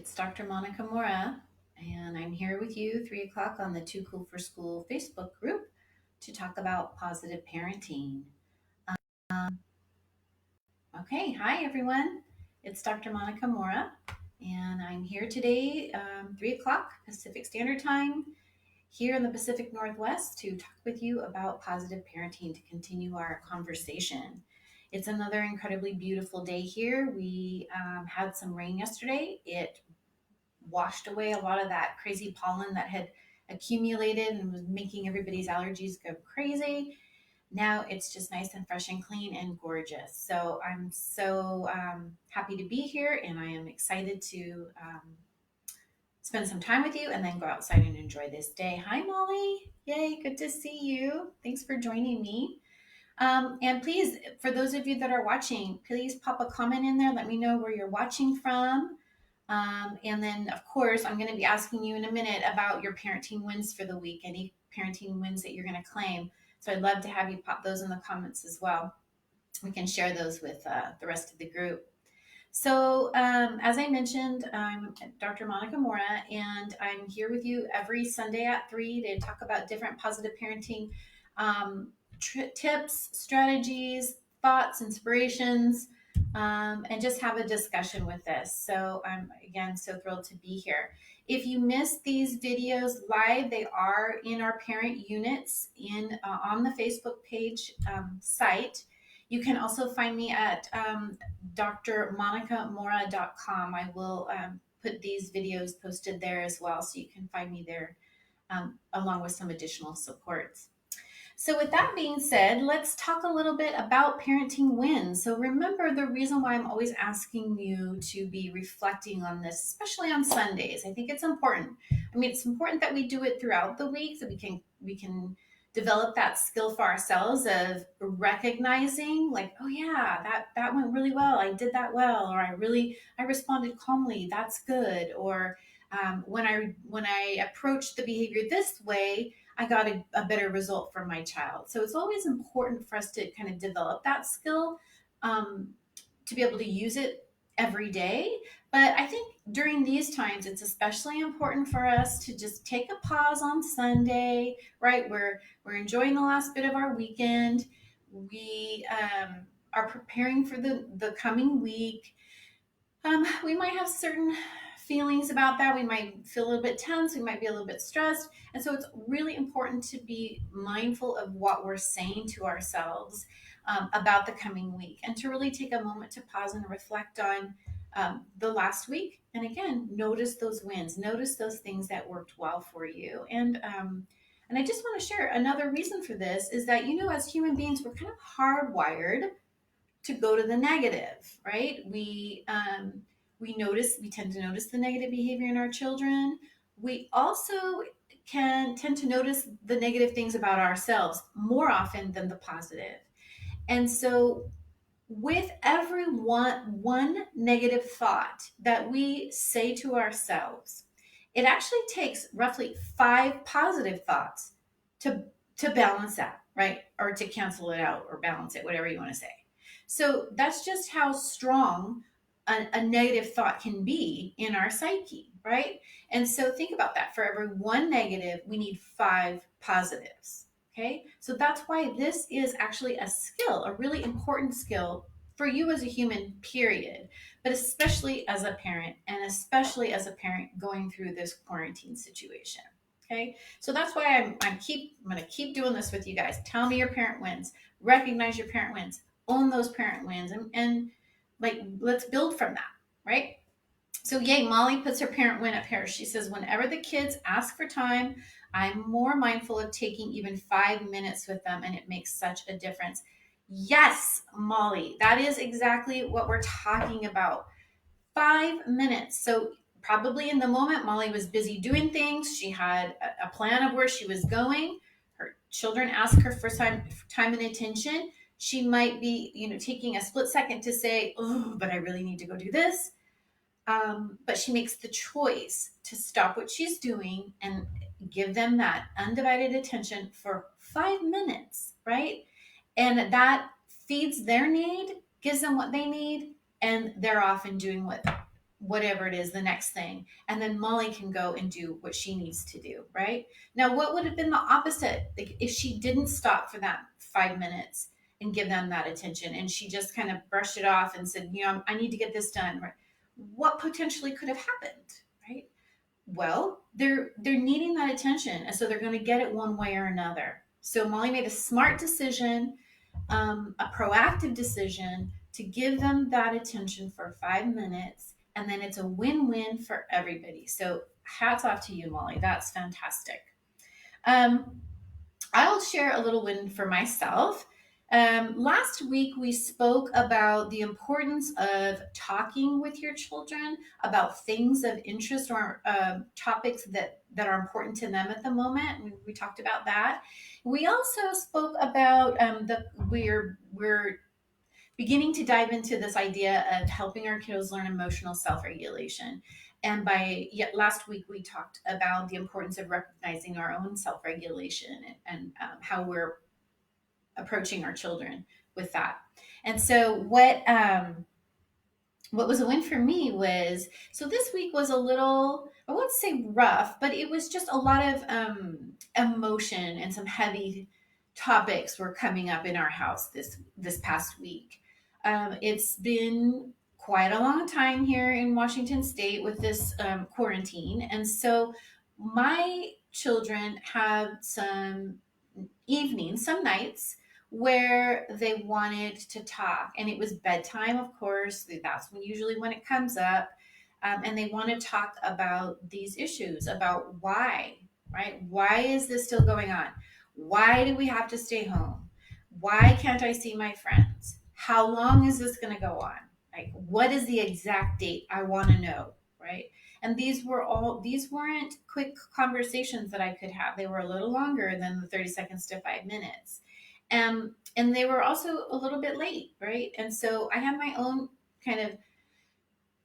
It's Dr. Monica Mora, and I'm here with you 3 o'clock on the Too Cool for School Facebook group to talk about positive parenting. Okay, hi everyone. It's Dr. Monica Mora, and I'm here today, 3 o'clock Pacific Standard Time, here in the Pacific Northwest to talk with you about positive parenting to continue our conversation. It's another incredibly beautiful day here. We had some rain yesterday. It washed away a lot of that crazy pollen that had accumulated and was making everybody's allergies go crazy. Now it's just nice and fresh and clean and gorgeous. So I'm so happy to be here, and I am excited to spend some time with you and then go outside and enjoy this day. Hi, Molly. Yay, good to see you. Thanks for joining me. And please, for those of you that are watching, please pop a comment in there. Let me know where you're watching from. And then, of course, I'm going to be asking you in a minute about your parenting wins for the week, any parenting wins that you're going to claim. So I'd love to have you pop those in the comments as well. We can share those with the rest of the group. So, as I mentioned, I'm Dr. Monica Mora, and I'm here with you every Sunday at 3 to talk about different positive parenting tips, strategies, thoughts, inspirations, and just have a discussion with this. So I'm, again, so thrilled to be here. If you missed these videos live, they are in our parent units on the Facebook page site. You can also find me at drmonicamora.com. I will put these videos posted there as well, so you can find me there along with some additional supports. So with that being said, let's talk a little bit about parenting wins. So remember, the reason why I'm always asking you to be reflecting on this, especially on Sundays, I think it's important. I mean, it's important that we do it throughout the week so we can develop that skill for ourselves of recognizing, like, oh yeah, that went really well. I did that well, or I responded calmly. That's good. Or when I approached the behavior this way, I got a better result for my child. So it's always important for us to kind of develop that skill, to be able to use it every day. But I think during these times, it's especially important for us to just take a pause on Sunday, right? We're enjoying the last bit of our weekend. We are preparing for the coming week. We might have certain feelings about that. We might feel a little bit tense. We might be a little bit stressed. And so it's really important to be mindful of what we're saying to ourselves about the coming week, and to really take a moment to pause and reflect on the last week. And again, notice those wins, notice those things that worked well for you. And I just want to share another reason for this is that, as human beings, we're kind of hardwired to go to the negative, right? We tend to notice the negative behavior in our children. We also can tend to notice the negative things about ourselves more often than the positive. And so with every one negative thought that we say to ourselves, it actually takes roughly 5 positive thoughts to balance that, right? Or to cancel it out or balance it, whatever you want to say. So that's just how strong a negative thought can be in our psyche, right? And so think about that. For every one negative, we need 5 positives. Okay, so that's why this is actually a skill, a really important skill for you as a human, period, but especially as a parent, and especially as a parent going through this quarantine situation. Okay, so that's why I'm going to keep doing this with you guys. Tell me your parent wins, recognize your parent wins, own those parent wins, and like, let's build from that, right? So yay, Molly puts her parent win up here. She says, whenever the kids ask for time, I'm more mindful of taking even 5 minutes with them, and it makes such a difference. Yes, Molly, that is exactly what we're talking about. 5 minutes. So probably in the moment, Molly was busy doing things. She had a plan of where she was going. Her children ask her for time and attention. She might be, taking a split second to say, oh, but I really need to go do this. But she makes the choice to stop what she's doing and give them that undivided attention for 5 minutes, right? And that feeds their need, gives them what they need, and they're off and doing what whatever it is, the next thing. And then Molly can go and do what she needs to do, right? Now, what would have been the opposite? Like if she didn't stop for that 5 minutes and give them that attention and she just kind of brushed it off and said, I need to get this done. Right? What potentially could have happened, right? Well, they're needing that attention, and so they're going to get it one way or another. So Molly made a smart decision, a proactive decision to give them that attention for 5 minutes, and then it's a win-win for everybody. So hats off to you, Molly. That's fantastic. Um, I'll share a little win for myself. Last week, we spoke about the importance of talking with your children about things of interest or topics that are important to them at the moment. We talked about that. We also spoke about we're beginning to dive into this idea of helping our kiddos learn emotional self-regulation. And last week, we talked about the importance of recognizing our own self-regulation and how we're approaching our children with that. And so, what was a win for me was, so this week was a little, I won't say rough, but it was just a lot of emotion and some heavy topics were coming up in our house this past week. It's been quite a long time here in Washington State with this quarantine, and so my children have some evenings, some nights where they wanted to talk, and it was bedtime, of course. That's usually when it comes up, and they want to talk about these issues, about why, right? Why is this still going on? Why do we have to stay home? Why can't I see my friends? How long is this going to go on? Like, what is the exact date? I want to know, right? And these weren't quick conversations that I could have. They were a little longer than the 30 seconds to 5 minutes. And they were also a little bit late, right? And so I have my own kind of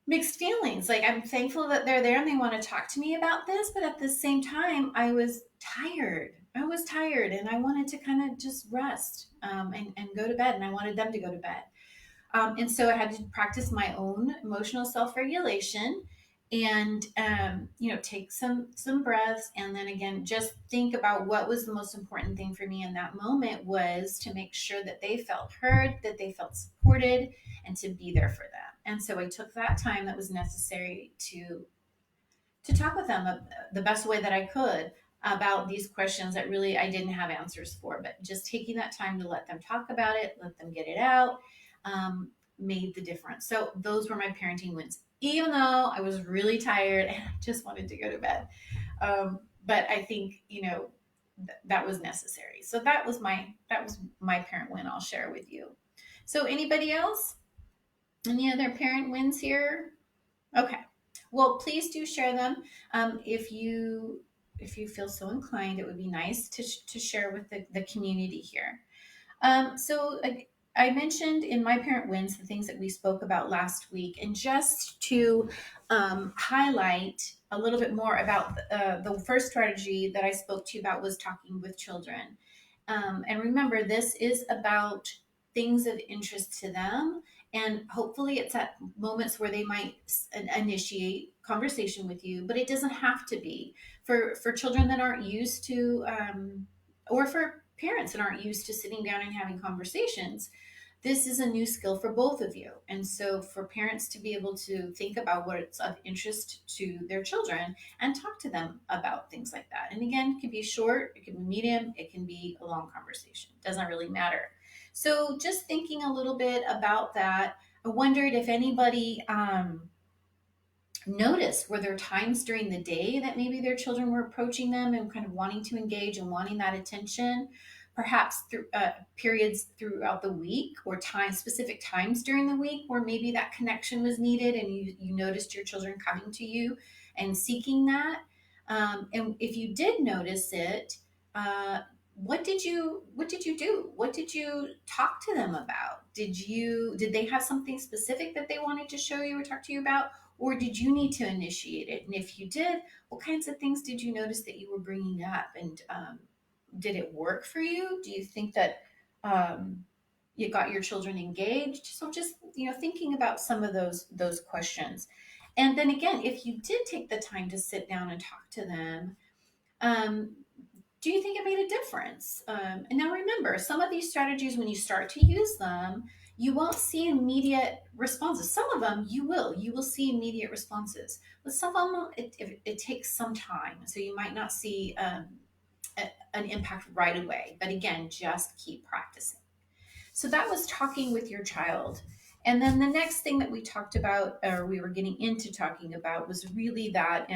mixed feelings. Like, I'm thankful that they're there and they want to talk to me about this, but at the same time, I was tired. I was tired and I wanted to kind of just rest, and go to bed, and I wanted them to go to bed. And so I had to practice my own emotional self-regulation and take some breaths, and then again just think about what was the most important thing for me in that moment was to make sure that they felt heard, that they felt supported, and to be there for them. And so I took that time that was necessary to talk with them the best way that I could about these questions that really I didn't have answers for, but just taking that time to let them talk about it, let them get it out, made the difference. So those were my parenting wins, even though I was really tired and I just wanted to go to bed. But I think that was necessary. So that was my parent win. I'll share with you. So anybody else? Any other parent wins here? Okay. Well, please do share them. If you feel so inclined, it would be nice to share with the community here. So I mentioned in my parent wins the things that we spoke about last week, and just to highlight a little bit more about the first strategy that I spoke to you about was talking with children. And remember, this is about things of interest to them. And hopefully, it's at moments where they might initiate conversation with you, but it doesn't have to be for children that aren't used to, or for parents that aren't used to sitting down and having conversations. This is a new skill for both of you. And so, for parents to be able to think about what's of interest to their children and talk to them about things like that. And again, it can be short, it can be medium, it can be a long conversation. It doesn't really matter. So, just thinking a little bit about that, I wondered if anybody noticed, were there times during the day that maybe their children were approaching them and kind of wanting to engage and wanting that attention, perhaps through periods throughout the week, or specific times during the week where maybe that connection was needed and you noticed your children coming to you and seeking that. And if you did notice it, what did you do? What did you talk to them about? Did they have something specific that they wanted to show you or talk to you about, or did you need to initiate it? And if you did, what kinds of things did you notice that you were bringing up? And did it work for you? Do you think that you got your children engaged? So just thinking about some of those questions. And then again, if you did take the time to sit down and talk to them, um, do you think it made a difference? And now remember, some of these strategies, when you start to use them, you won't see immediate responses. Some of them you will see immediate responses, but some of them it takes some time. So you might not see an impact right away. But again, just keep practicing. So that was talking with your child. And then the next thing that we talked about, or we were getting into talking about, was really that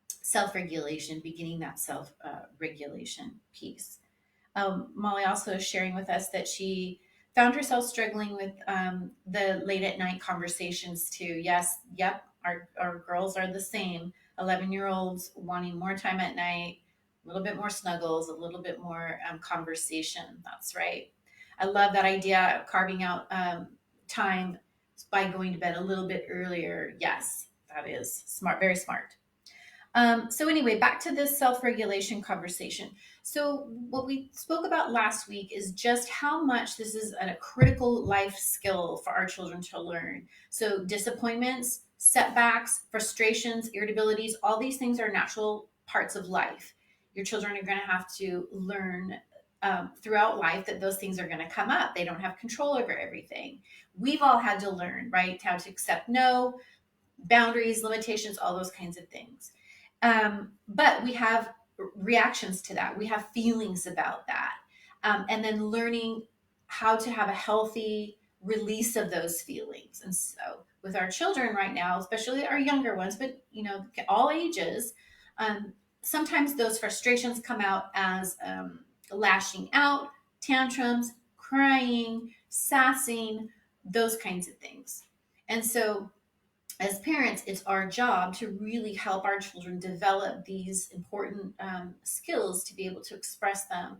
self regulation, beginning that self regulation piece. Molly also is sharing with us that she found herself struggling with the late at night conversations too. Yes, yep, our girls are the same. 11-year-olds wanting more time at night, a little bit more snuggles, a little bit more conversation. That's right. I love that idea of carving out time by going to bed a little bit earlier. Yes, that is smart, very smart. So anyway, back to this self-regulation conversation. So what we spoke about last week is just how much this is a critical life skill for our children to learn. So disappointments, setbacks, frustrations, irritabilities, all these things are natural parts of life. Your children are going to have to learn throughout life that those things are going to come up. They don't have control over everything. We've all had to learn, right? How to accept no, boundaries, limitations, all those kinds of things. But we have reactions to that. We have feelings about that. And then learning how to have a healthy release of those feelings. And so with our children right now, especially our younger ones, but all ages, sometimes those frustrations come out as lashing out, tantrums, crying, sassing, those kinds of things. And so as parents, it's our job to really help our children develop these important skills to be able to express them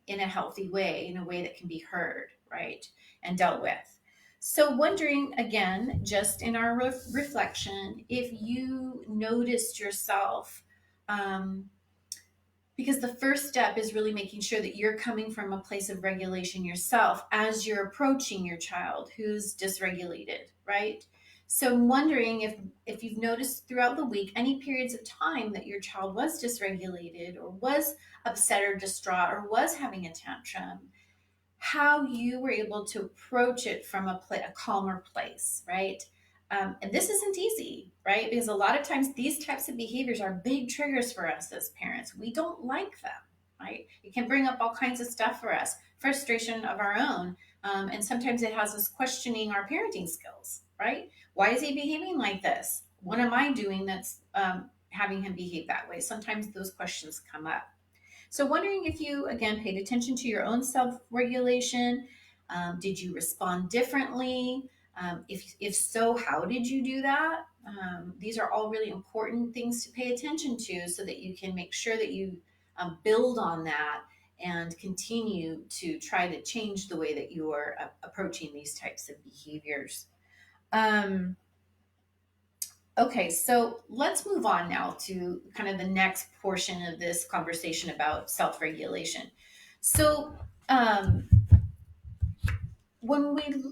in a healthy way, in a way that can be heard, right, and dealt with. So, wondering again, just in our reflection, if you noticed yourself um, because the first step is really making sure that you're coming from a place of regulation yourself as you're approaching your child who's dysregulated, right? So I'm wondering if you've noticed throughout the week any periods of time that your child was dysregulated or was upset or distraught or was having a tantrum, how you were able to approach it from a calmer place, right? And this isn't easy, right? Because a lot of times these types of behaviors are big triggers for us as parents. We don't like them, right? It can bring up all kinds of stuff for us, frustration of our own. And sometimes it has us questioning our parenting skills, right? Why is he behaving like this? What am I doing that's having him behave that way? Sometimes those questions come up. So, wondering if you, again, paid attention to your own self regulation. Did you respond differently? If so, how did you do that? These are all really important things to pay attention to so that you can make sure that you build on that and continue to try to change the way that you are approaching these types of behaviors. Um, Okay, so let's move on now to kind of the next portion of this conversation about self regulation. So, um, when we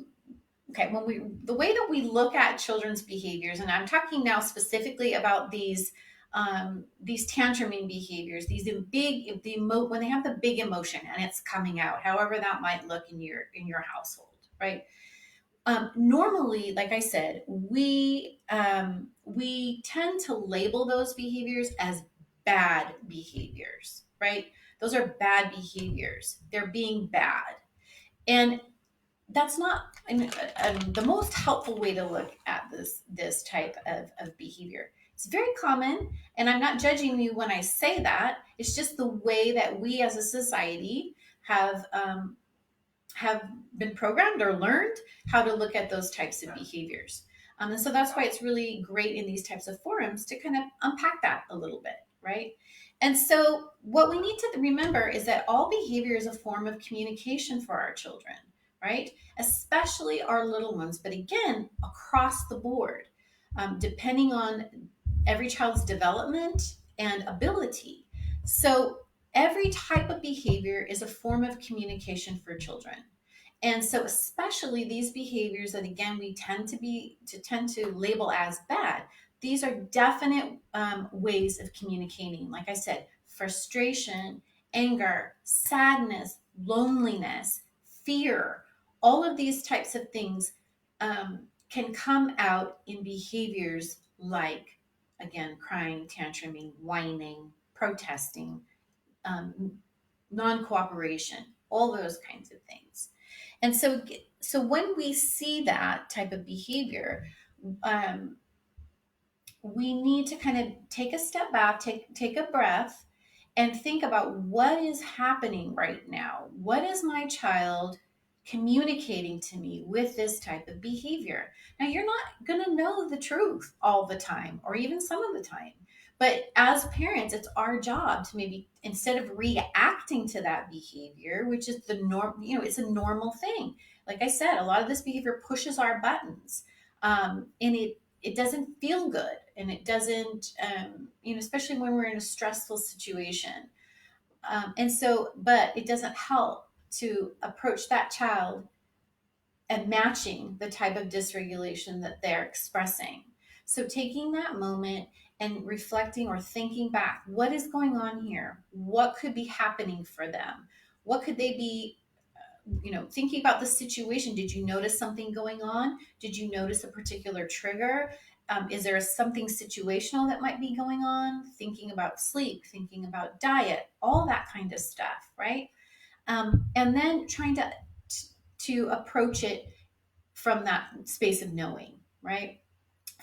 the way that we look at children's behaviors, and I'm talking now specifically about these tantruming behaviors, these when they have the big emotion and it's coming out, however that might look in your household, right? Normally, like I said, we tend to label those behaviors as bad behaviors, right? Those are bad behaviors. They're being bad, and that's not the most helpful way to look at this type of behavior. It's very common, and I'm not judging you when I say that. It's just the way that we as a society have been programmed or learned how to look at those types of behaviors. And so that's why it's really great in these types of forums to kind of unpack that a little bit, right? And so what we need to remember is that all behavior is a form of communication for our children, right? Especially our little ones, but again, across the board, depending on every child's development and ability. So every type of behavior is a form of communication for children. And so, especially these behaviors that again we tend to label as bad, these are definite ways of communicating. Like I said, frustration, anger, sadness, loneliness, fear, all of these types of things can come out in behaviors like, again, crying, tantruming, whining, protesting, um, non cooperation, all those kinds of things. And so when we see that type of behavior, um, we need to kind of take a step back, take a breath, and think about what is happening right now. What is my child communicating to me with this type of behavior? Now, you're not going to know the truth all the time, or even some of the time. But as parents, it's our job to maybe, instead of reacting to that behavior, which is the norm, it's a normal thing. Like I said, a lot of this behavior pushes our buttons, and it doesn't feel good, and it doesn't, especially when we're in a stressful situation. And so, but it doesn't help to approach that child and matching the type of dysregulation that they're expressing. So taking that moment and reflecting or thinking back, what is going on here? What could be happening for them? What could they be, thinking about the situation? Did you notice something going on? Did you notice a particular trigger? Is there something situational that might be going on? Thinking about sleep, thinking about diet, all that kind of stuff, right? And then trying to approach it from that space of knowing, right?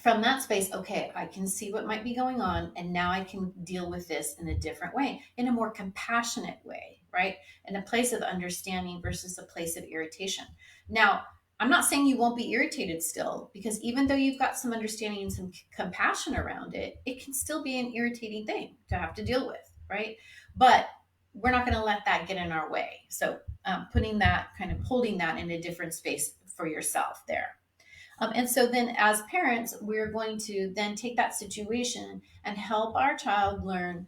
From that space, okay, I can see what might be going on, and now I can deal with this in a different way, in a more compassionate way, right? In a place of understanding versus a place of irritation. Now, I'm not saying you won't be irritated still, because even though you've got some understanding and some compassion around it, it can still be an irritating thing to have to deal with, right? But we're not going to let that get in our way. So, putting that, kind of holding that in a different space for yourself there. And so then, as parents, we're going to then take that situation and help our child learn,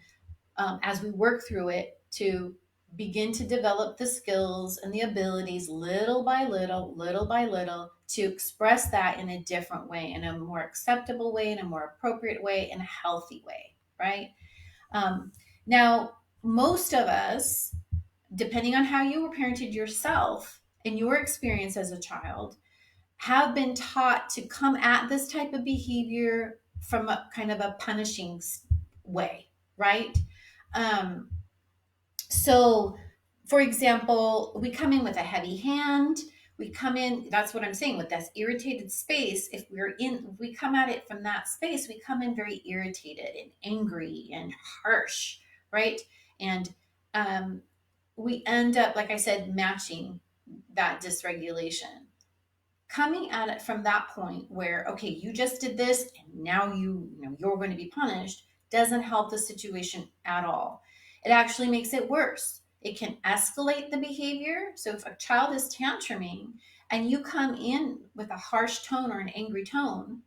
as we work through it, to begin to develop the skills and the abilities little by little, to express that in a different way, in a more acceptable way, in a more appropriate way, in a healthy way, right? Um, Now, most of us, depending on how you were parented yourself and your experience as a child, have been taught to come at this type of behavior from a kind of a punishing way, right? Um, so, for example, we come in with a heavy hand. We come in, that's what I'm saying, with this irritated space. If we come at it from that space, we come in very irritated and angry and harsh, right? And um, we end up, like I said, matching that dysregulation, coming at it from that point where, okay, you just did this and now you're going to be punished, doesn't help the situation at all. It actually makes it worse. It can escalate the behavior. So if a child is tantruming and you come in with a harsh tone or an angry tone,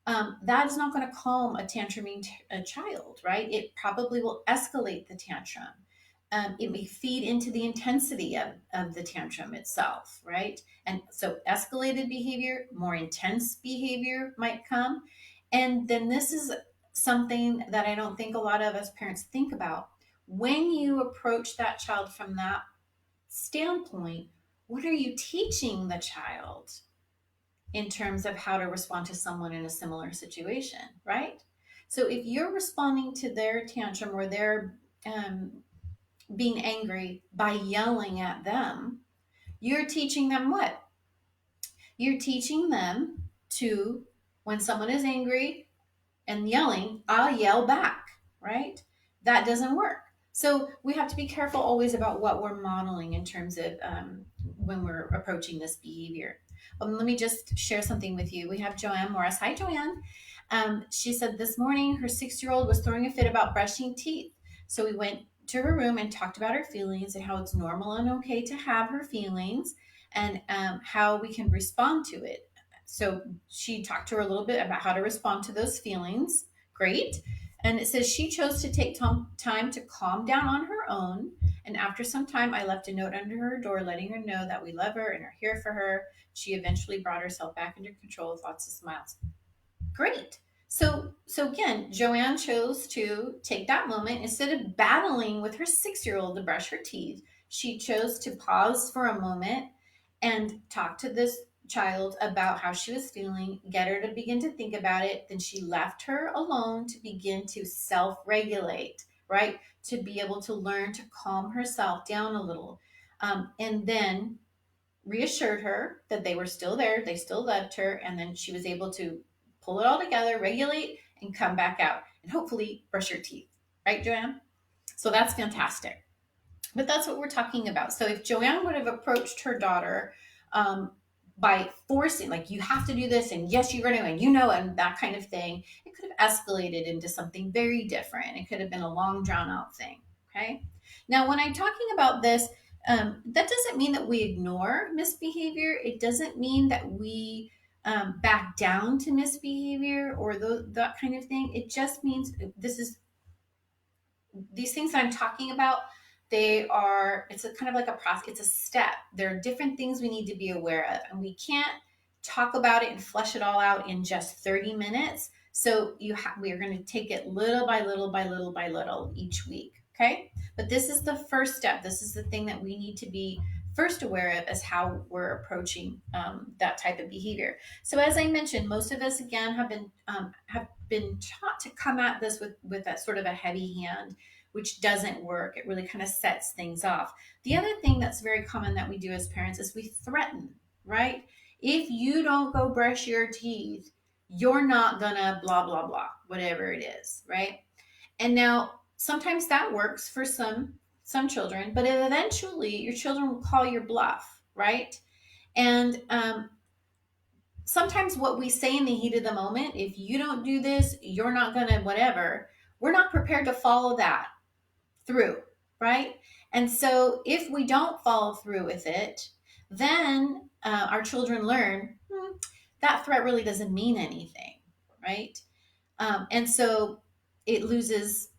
that is not going to calm a tantruming a child, right? It probably will escalate the tantrum. It may feed into the intensity of the tantrum itself, right? And so escalated behavior, more intense behavior might come. And then this is something that I don't think a lot of us parents think about. When you approach that child from that standpoint, what are you teaching the child in terms of how to respond to someone in a similar situation, right? So if you're responding to their tantrum or their being angry by yelling at them, you're teaching them what? You're teaching them to, when someone is angry and yelling, I'll yell back, right? That doesn't work. So we have to be careful always about what we're modeling in terms of when we're approaching this behavior. Let me just share something with you. We have Joanne Morris. Hi, Joanne. She said this morning her 6-year-old was throwing a fit about brushing teeth. So we went to her room and talked about her feelings and how it's normal and okay to have her feelings, and how we can respond to it. So she talked to her a little bit about how to respond to those feelings. Great. And it says she chose to take time to calm down on her own And after some time, I left a note under her door letting her know that we love her and are here for her. She eventually brought herself back under control with lots of smiles. Great. So again, Joanne chose to take that moment instead of battling with her 6-year-old to brush her teeth. She chose to pause for a moment and talk to this child about how she was feeling, get her to begin to think about it. Then she left her alone to begin to self regulate, right? To be able to learn to calm herself down a little. And then reassured her that they were still there, they still loved her, and then she was able to pull it all together, regulate, and come back out, and hopefully brush your teeth. Right, Joanne? So that's fantastic. But that's what we're talking about. So if Joanne would have approached her daughter um, by forcing, like, you have to do this, and yes, you're going to, and and that kind of thing, it could have escalated into something very different. It could have been a long, drawn out thing. Okay. Now, when I'm talking about this, that doesn't mean that we ignore misbehavior. It doesn't mean that we back down to misbehavior or that kind of thing. It just means these things that I'm talking about, it's a kind of like a process, it's a step. There are different things we need to be aware of, and we can't talk about it and flesh it all out in just 30 minutes. So we are going to take it little by little by little by little each week. Okay. But this is the first step. This is the thing that we need to be first aware of as how we're approaching that type of behavior. So as I mentioned, most of us again have been taught to come at this with that sort of a heavy hand, which doesn't work. It really kind of sets things off. The other thing that's very common that we do as parents is we threaten, right? If you don't go brush your teeth, you're not gonna blah, blah, blah, whatever it is, right? And now sometimes that works for some children, but eventually your children will call your bluff, right? And sometimes what we say in the heat of the moment, if you don't do this, you're not gonna whatever, we're not prepared to follow that through, right? And so if we don't follow through with it, then our children learn that threat really doesn't mean anything, right? And so it loses,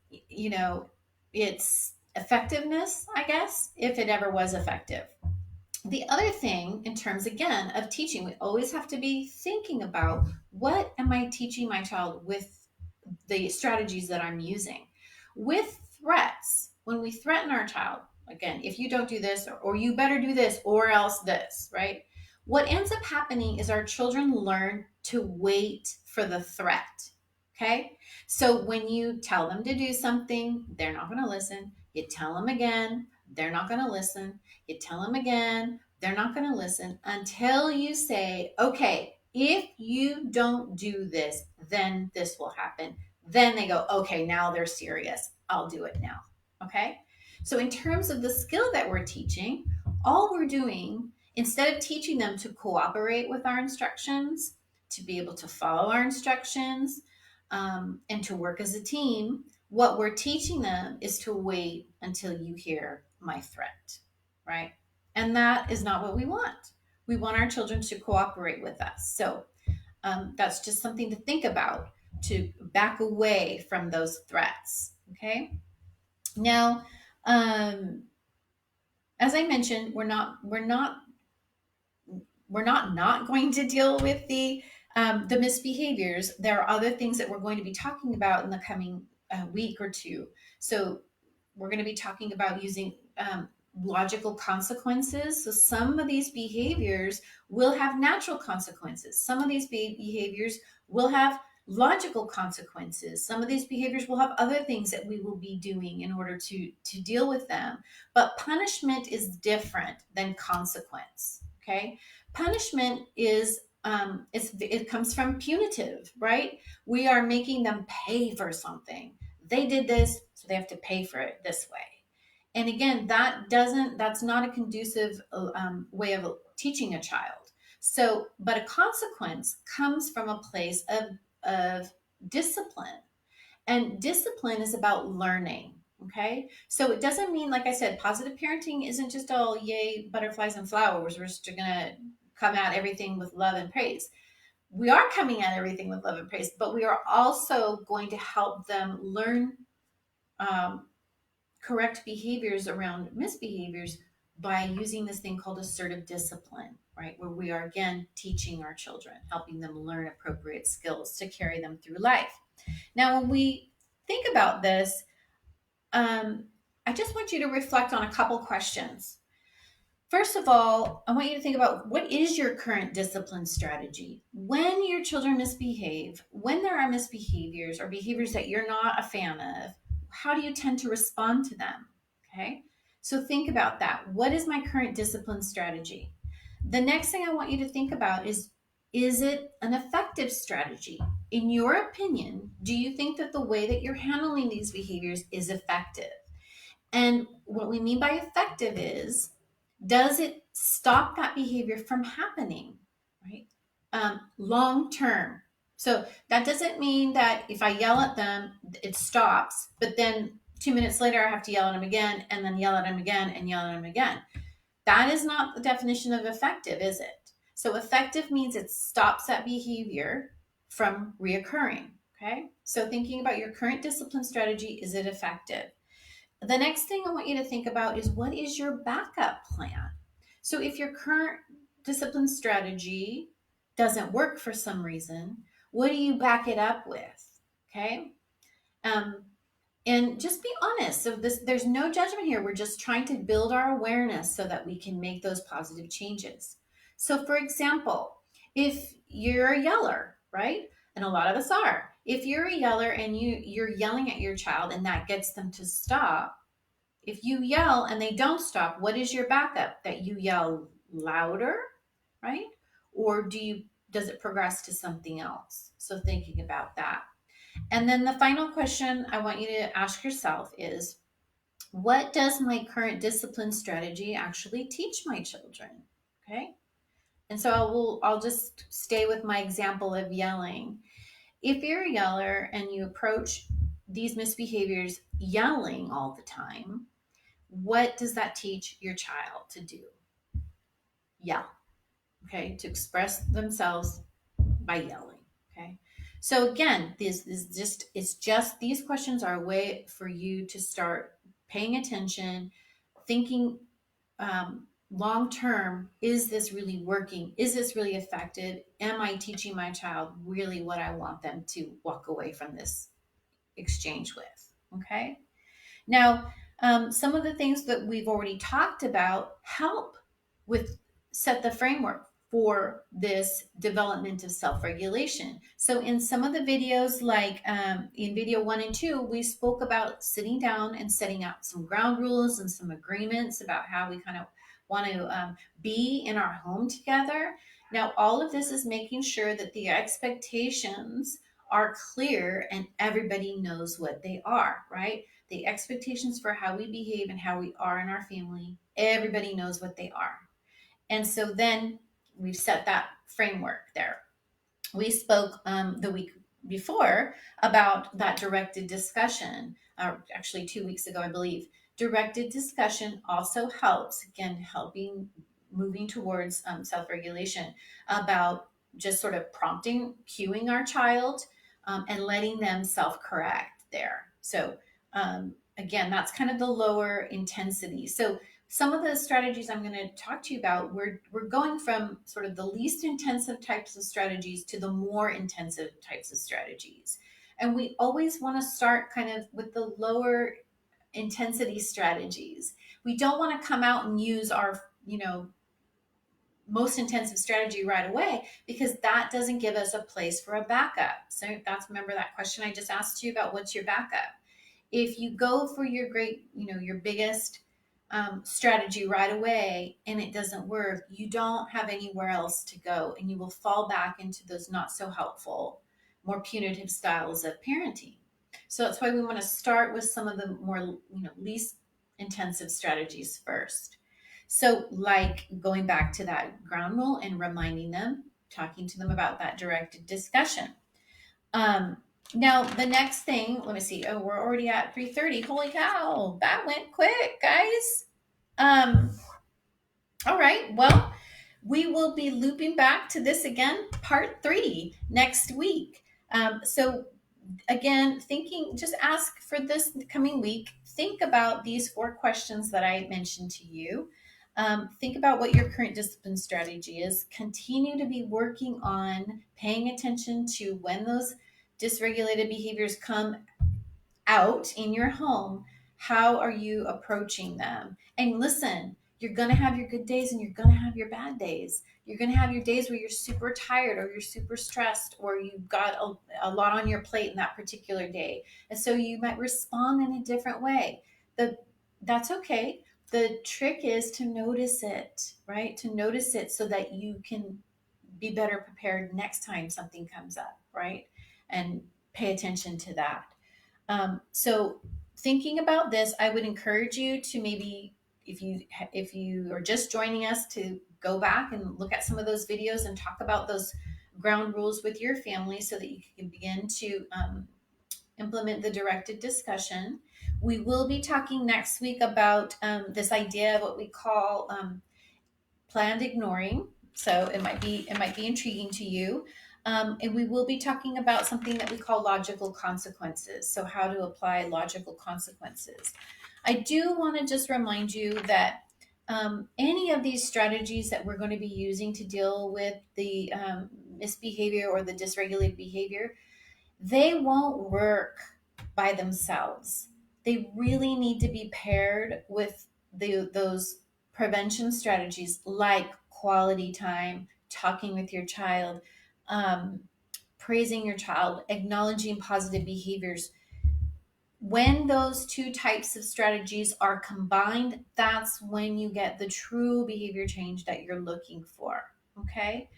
its effectiveness, I guess, if it ever was effective. The other thing, in terms again of teaching, we always have to be thinking about what am I teaching my child with the strategies that I'm using. With threats, when we threaten our child, again, if you don't do this, or you better do this, or else this, right? What ends up happening is our children learn to wait for the threat. Okay. So when you tell them to do something, they're not going to listen. You tell them again, they're not going to listen. You tell them again, they're not going to listen until you say, okay, if you don't do this, then this will happen. Then they go, okay, now they're serious. I'll do it now. Okay. So, in terms of the skill that we're teaching, all we're doing, instead of teaching them to cooperate with our instructions, to be able to follow our instructions, and to work as a team, what we're teaching them is to wait until you hear my threat, right? And that is not what we want. We want our children to cooperate with us. So that's just something to think about, to back away from those threats. Okay. Now, as I mentioned, we're not going to deal with the misbehaviors. There are other things that we're going to be talking about in the coming week or two. So we're going to be talking about using logical consequences. So some of these behaviors will have natural consequences. Some of these behaviors will have logical consequences. Some of these behaviors will have other things that we will be doing in order to deal with them. But punishment is different than consequence. Okay, punishment is it comes from punitive, right? We are making them pay for something. They did this, so they have to pay for it this way. And again, that's not a conducive way of teaching a child. So, but a consequence comes from a place of discipline, and discipline is about learning. Okay, so it doesn't mean, like I said, positive parenting isn't just all yay butterflies and flowers. We're just gonna come at everything with love and praise. We are coming at everything with love and praise, but we are also going to help them learn um, correct behaviors around misbehaviors by using this thing called assertive discipline, right? Where we are again teaching our children, helping them learn appropriate skills to carry them through life. Now, when we think about this, I just want you to reflect on a couple questions. First of all, I want you to think about what is your current discipline strategy? When your children misbehave, when there are misbehaviors or behaviors that you're not a fan of, how do you tend to respond to them? Okay. So think about that. What is my current discipline strategy? The next thing I want you to think about is it an effective strategy? In your opinion, do you think that the way that you're handling these behaviors is effective? And what we mean by effective is, does it stop that behavior from happening, right? Long term. So that doesn't mean that if I yell at them, it stops, but then 2 minutes later, I have to yell at them again, and then yell at them again, and yell at them again. That is not the definition of effective, is it? So effective means it stops that behavior from reoccurring. Okay. So thinking about your current discipline strategy, is it effective? The next thing I want you to think about is, what is your backup plan? So if your current discipline strategy doesn't work for some reason, what do you back it up with? Okay. Um, and just be honest. So there's no judgment here. We're just trying to build our awareness so that we can make those positive changes. So for example, if you're a yeller, right? And a lot of us are. If you're a yeller and you're yelling at your child and that gets them to stop, if you yell and they don't stop, what is your backup? That you yell louder, right? Or does it progress to something else? So thinking about that. And then the final question I want you to ask yourself is, what does my current discipline strategy actually teach my children? Okay. And so I'll just stay with my example of yelling. If you're a yeller and you approach these misbehaviors yelling all the time, what does that teach your child to do? Yell. Okay. To express themselves by yelling. Okay. So again, this is just, it's just, these questions are a way for you to start paying attention, thinking long term, is this really working? Is this really effective? Am I teaching my child really what I want them to walk away from this exchange with? Okay. Now, some of the things that we've already talked about help with set the framework for this development of self-regulation. So in some of the videos, like in video 1 and 2, we spoke about sitting down and setting out some ground rules and some agreements about how we kind of want to be in our home together. Now, all of this is making sure that the expectations are clear and everybody knows what they are, right? The expectations for how we behave and how we are in our family, everybody knows what they are. And so then we've set that framework there. We spoke the week before about that directed discussion, actually 2 weeks ago, I believe. Directed discussion also helps, again, helping moving towards self-regulation, about just sort of prompting, cueing our child, and letting them self-correct there. So again, that's kind of the lower intensity. So some of the strategies I'm going to talk to you about, we're going from sort of the least intensive types of strategies to the more intensive types of strategies. And we always want to start kind of with the lower intensity strategies. We don't want to come out and use our, most intensive strategy right away, because that doesn't give us a place for a backup. So remember that question I just asked you about, what's your backup? If you go for your your biggest strategy right away and it doesn't work, you don't have anywhere else to go, and you will fall back into those not so helpful, more punitive styles of parenting. So that's why we want to start with some of the more least intensive strategies first. So like going back to that ground rule and reminding them, talking to them about that directed discussion. Now the next thing, let me see. Oh, we're already at 3:30. Holy cow, that went quick, guys. All right. Well, we will be looping back to this again, part 3, next week. So again, just ask for this coming week, think about these 4 questions that I mentioned to you. Think about what your current discipline strategy is. Continue to be working on paying attention to when those dysregulated behaviors come out in your home. How are you approaching them? And listen, you're going to have your good days and you're going to have your bad days. You're going to have your days where you're super tired or you're super stressed or you've got a lot on your plate in that particular day. And so you might respond in a different way. The, that's okay. The trick is to notice it, right? To notice it so that you can be better prepared next time something comes up, right? And pay attention to that. So thinking about this, I would encourage you to maybe, if you are just joining us, to go back and look at some of those videos and talk about those ground rules with your family so that you can begin to implement the directed discussion. We will be talking next week about this idea of what we call planned ignoring. So it might be intriguing to you. And we will be talking about something that we call logical consequences. So how to apply logical consequences. I do want to just remind you that any of these strategies that we're going to be using to deal with the misbehavior or the dysregulated behavior, they won't work by themselves. They really need to be paired with those prevention strategies like quality time, talking with your child, um, praising your child, acknowledging positive behaviors. When those two types of strategies are combined, that's when you get the true behavior change that you're looking for. Okay.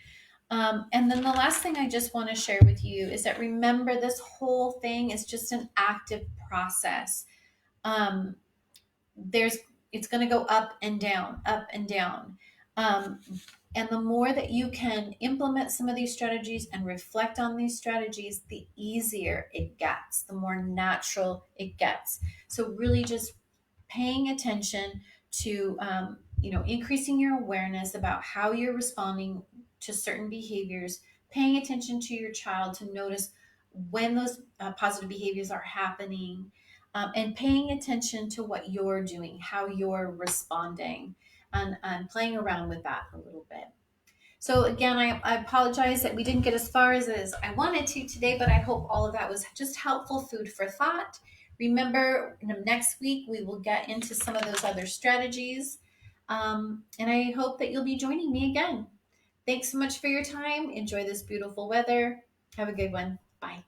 And then the last thing I just want to share with you is that remember, this whole thing is just an active process. Um, there's it's going to go up and down, up and down. Um, and the more that you can implement some of these strategies and reflect on these strategies, the easier it gets, the more natural it gets. So really just paying attention to increasing your awareness about how you're responding to certain behaviors, paying attention to your child to notice when those positive behaviors are happening, and paying attention to what you're doing, how you're responding, and playing around with that a little bit. So again, I apologize that we didn't get as far as I wanted to today, but I hope all of that was just helpful food for thought. Remember, next week we will get into some of those other strategies. And I hope that you'll be joining me again. Thanks so much for your time. Enjoy this beautiful weather. Have a good one. Bye.